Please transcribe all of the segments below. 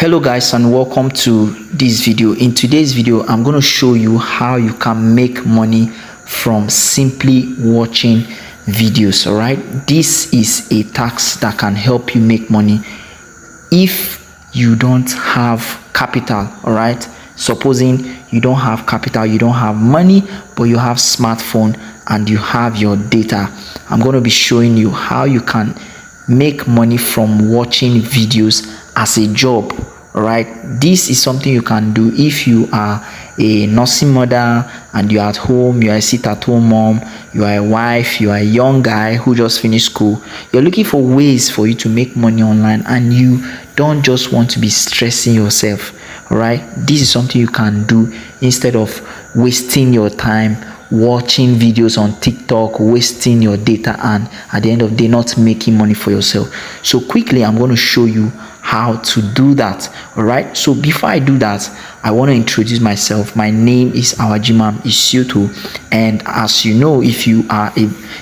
Hello guys, and welcome to this video. In today's video I'm going to show you how you can make money from simply watching videos. All right, this is a task that can help you make money if you don't have capital. All right, supposing you don't have capital, you don't have money, but you have smartphone and you have your data, I'm going to be showing you how you can make money from watching videos as a job. All right, this is something you can do if you are a nursing mother and you're at home, you are a sit-at-home mom, you are a wife, you are a young guy who just finished school. You're looking for ways for you to make money online and you don't just want to be stressing yourself. All right, this is something you can do instead of wasting your time watching videos on TikTok, wasting your data, and at the end of the day not making money for yourself. So quickly I'm going to show you how to do that. All right, so before I do that, I want to introduce myself. My name is Awajimam Isioto, and as you know, if you are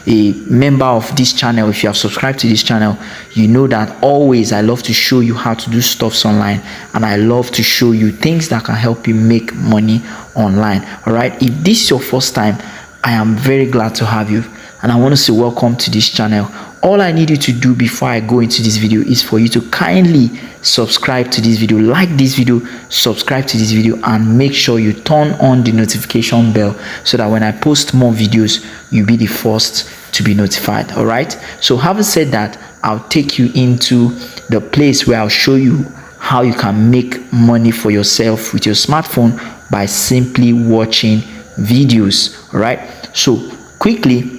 a member of this channel, if you have subscribed to this channel, you know that always I love to show you how to do stuffs online, and I love to show you things that can help you make money online. All right, if this is your first time, I am very glad to have you, and I want to say welcome to this channel. All I need you to do before I go into this video is for you to kindly subscribe to this video, like this video, subscribe to this video, and make sure you turn on the notification bell so that when I post more videos, you'll be the first to be notified. All right, so having said that, I'll take you into the place where I'll show you how you can make money for yourself with your smartphone by simply watching videos. All right, so quickly,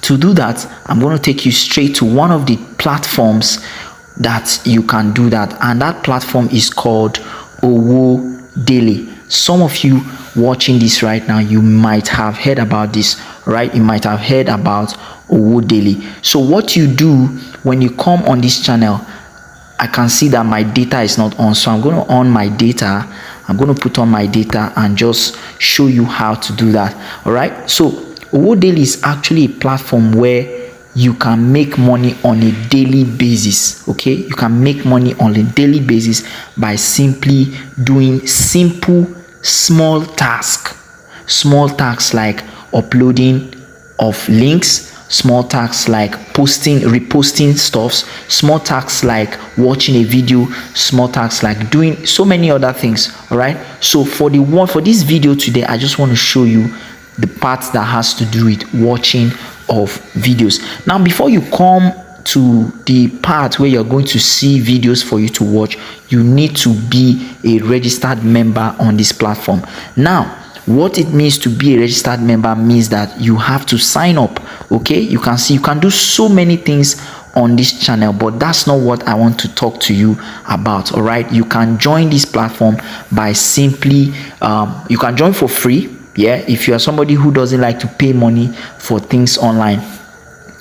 to do that, I'm going to take you straight to one of the platforms that you can do that, and that platform is called Owo Daily. Some of you watching this right now, you might have heard about this, right? You might have heard about Owo Daily. So what you do when you come on this channel, I can see that my data is not on, so I'm going to on my data. I'm going to put on my data and just show you how to do that. All right, so Owo Daily is actually a platform where you can make money on a daily basis. Okay, you can make money on a daily basis by simply doing simple small tasks like uploading of links, small tasks like reposting stuffs, small tasks like watching a video, small tasks like doing so many other things. All right, so for this video today, I just want to show you the part that has to do with watching of videos. Now, before you come to the part where you're going to see videos for you to watch, you need to be a registered member on this platform. Now, what it means to be a registered member means that you have to sign up. Okay, you can see you can do so many things on this channel, but that's not what I want to talk to you about. All right, you can join this platform by simply you can join for free. Yeah, if you are somebody who doesn't like to pay money for things online,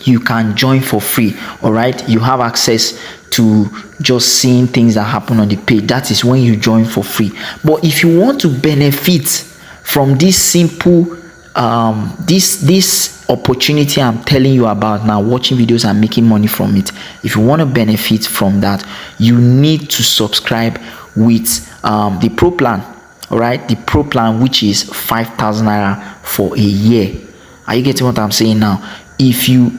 you can join for free. All right, you have access to just seeing things that happen on the page. That is when you join for free. But if you want to benefit from this simple this opportunity I'm telling you about now, watching videos and making money from it, if you want to benefit from that, you need to subscribe with the pro plan. All right, the pro plan, which is 5,000 naira for a year. Are you getting what I'm saying now? If you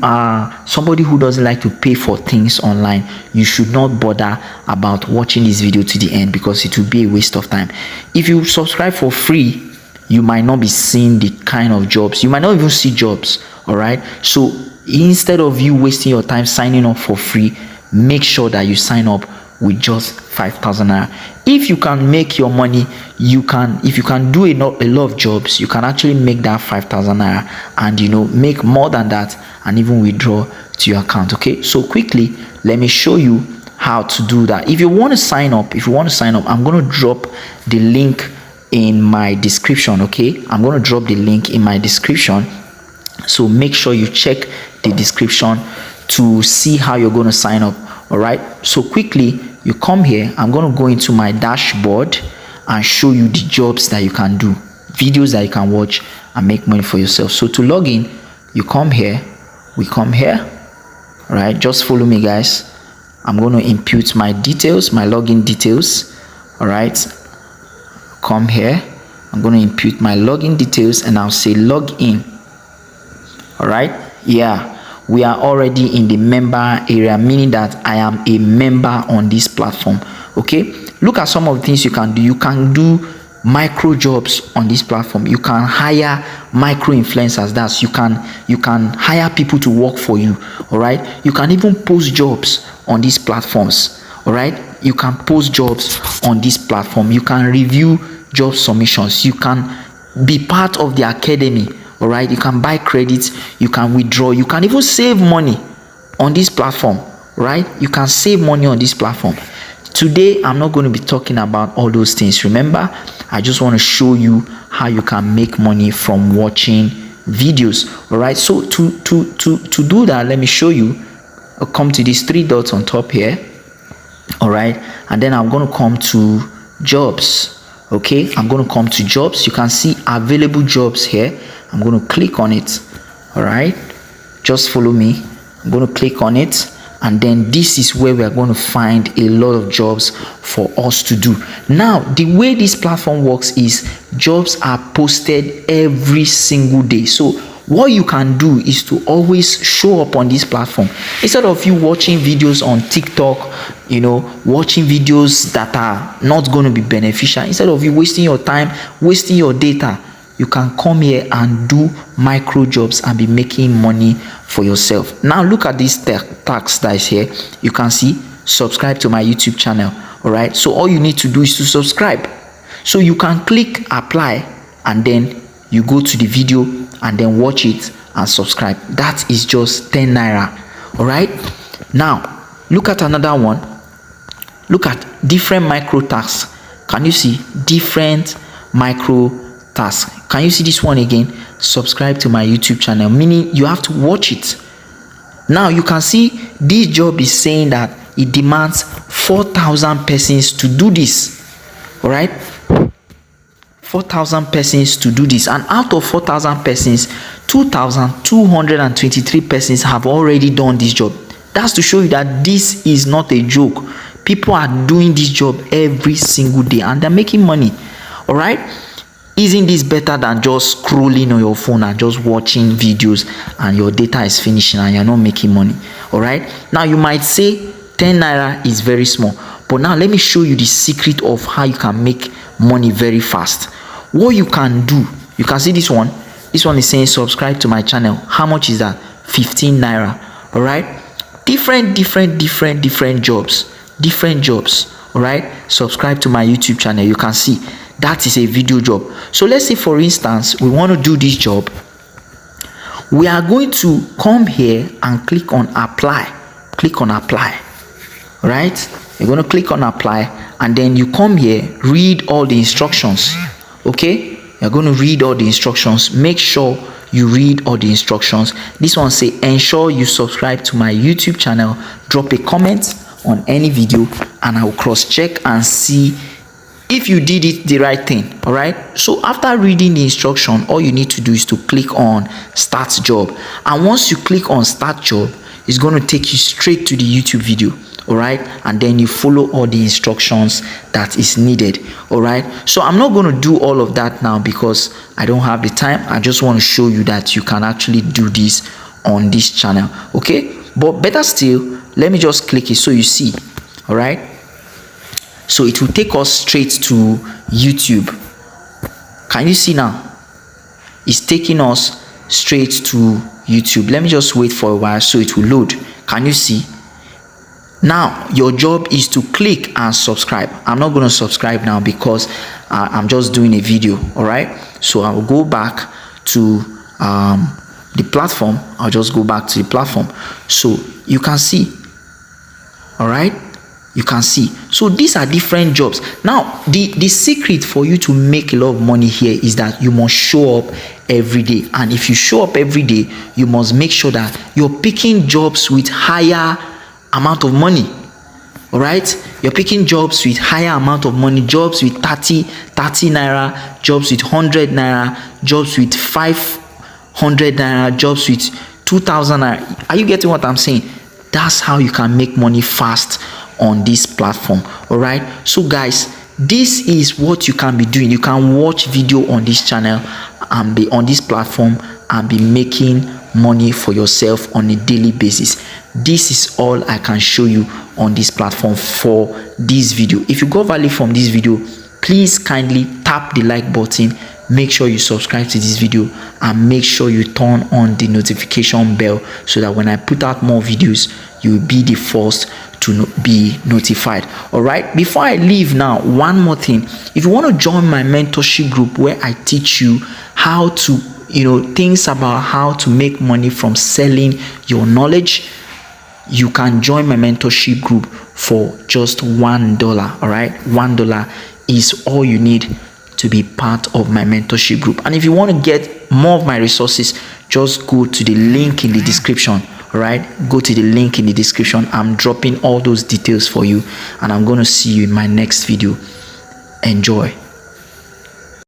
are somebody who doesn't like to pay for things online, you should not bother about watching this video to the end, because it will be a waste of time. If you subscribe for free, you might not be seeing the kind of jobs, you might not even see jobs. All right, so instead of you wasting your time signing up for free, make sure that you sign up with just 5,000 naira. If you can make your money, if you can do a lot of jobs, you can actually make that 5,000 naira and make more than that and even withdraw to your account. Okay, so quickly let me show you how to do that. If you want to sign up, I'm going to drop the link in my description. Okay, I'm going to drop the link in my description, so make sure you check the description to see how you're going to sign up. All right, so quickly you come here. I'm going to go into my dashboard and show you the jobs that you can do, videos that you can watch and make money for yourself. So to log in, you come here, we come here. All right, just follow me guys. I'm going to input my details, my login details. All right, come here. I'm going to input my login details and I'll say log in. All right, yeah, we are already in the member area, meaning that I am a member on this platform. Okay, look at some of the things you can do. You can do micro jobs on this platform. You can hire micro influencers. That's you can hire people to work for you. All right, you can even post jobs on these platforms. All right, you can post jobs on this platform. You can review job submissions. You can be part of the academy. All right, you can buy credits, you can withdraw, you can even save money on this platform. Right, you can save money on this platform. Today I'm not going to be talking about all those things. Remember, I just want to show you how you can make money from watching videos. All right, so to do that, let me show you. I'll come to these three dots on top here. All right, and then I'm going to come to jobs. Okay, I'm going to come to jobs. You can see available jobs here. I'm going to click on it. All right, just follow me. I'm going to click on it, and then this is where we are going to find a lot of jobs for us to do. Now, the way this platform works is jobs are posted every single day. So what you can do is to always show up on this platform instead of you watching videos on TikTok, watching videos that are not going to be beneficial. Instead of you wasting your time, wasting your data, you can come here and do micro jobs and be making money for yourself. Now look at this tax that is here. You can see subscribe to my YouTube channel. All right, so all you need to do is to subscribe. So you can click apply and then you go to the video and then watch it and subscribe. That is just 10 naira. All right, now look at another one. Look at different micro tasks. Can you see different micro tasks? Can you see this one again? Subscribe to my YouTube channel, meaning you have to watch it. Now you can see this job is saying that it demands 4,000 persons to do this. All right, 4,000 persons to do this, and out of 4,000 persons, 2,223 persons have already done this job. That's to show you that this is not a joke. People are doing this job every single day and they're making money. All right, isn't this better than just scrolling on your phone and just watching videos and your data is finishing and you're not making money? All right, now you might say 10 naira is very small, but now let me show you the secret of how you can make money very fast. What you can do, you can see this one is saying subscribe to my channel. How much is that? 15 naira. All right, different jobs. All right, subscribe to my YouTube channel. You can see that is a video job. So let's say for instance we want to do this job. We are going to come here and click on apply. All right, you're going to click on apply and then you come here, read all the instructions. Okay, you're going to read all the instructions. Make sure you read all the instructions. This one say ensure you subscribe to my YouTube channel, drop a comment on any video and I will cross check and see if you did it the right thing. All right, so after reading the instruction, all you need to do is to click on start job, and once you click on start job, it's going to take you straight to the YouTube video. All right, and then you follow all the instructions that is needed. All right, so I'm not going to do all of that now because I don't have the time. I just want to show you that you can actually do this on this channel. Okay, but better still, let me just click it so you see. All right, so it will take us straight to YouTube. Can you see now? It's taking us straight to YouTube. Let me just wait for a while so it will load. Can you see? Now your job is to click and subscribe. I'm not going to subscribe now because I'm just doing a video. All right, so I will go back to the platform. I'll just go back to the platform so you can see. All right, you can see. So these are different jobs. Now the secret for you to make a lot of money here is that you must show up every day, and if you show up every day, you must make sure that you're picking jobs with higher amount of money. All right, you're picking jobs with higher amount of money, jobs with 30 naira, jobs with 100 naira, jobs with 500 naira, jobs with 2,000 naira. Are you getting what I'm saying? That's how you can make money fast on this platform. All right, so guys, this is what you can be doing. You can watch video on this channel and be on this platform and be making money for yourself on a daily basis. This is all I can show you on this platform for this video. If you got value from this video, please kindly tap the like button, make sure you subscribe to this video, and make sure you turn on the notification bell so that when I put out more videos, you will be the first to be notified. All right, before I leave now, one more thing. If you want to join my mentorship group where I teach you how to, things about how to make money from selling your knowledge, you can join my mentorship group for just $1. All right, $1 is all you need to be part of my mentorship group. And if you want to get more of my resources, just go to the link in the description. All right, go to the link in the description. I'm dropping all those details for you, and I'm going to see you in my next video. Enjoy.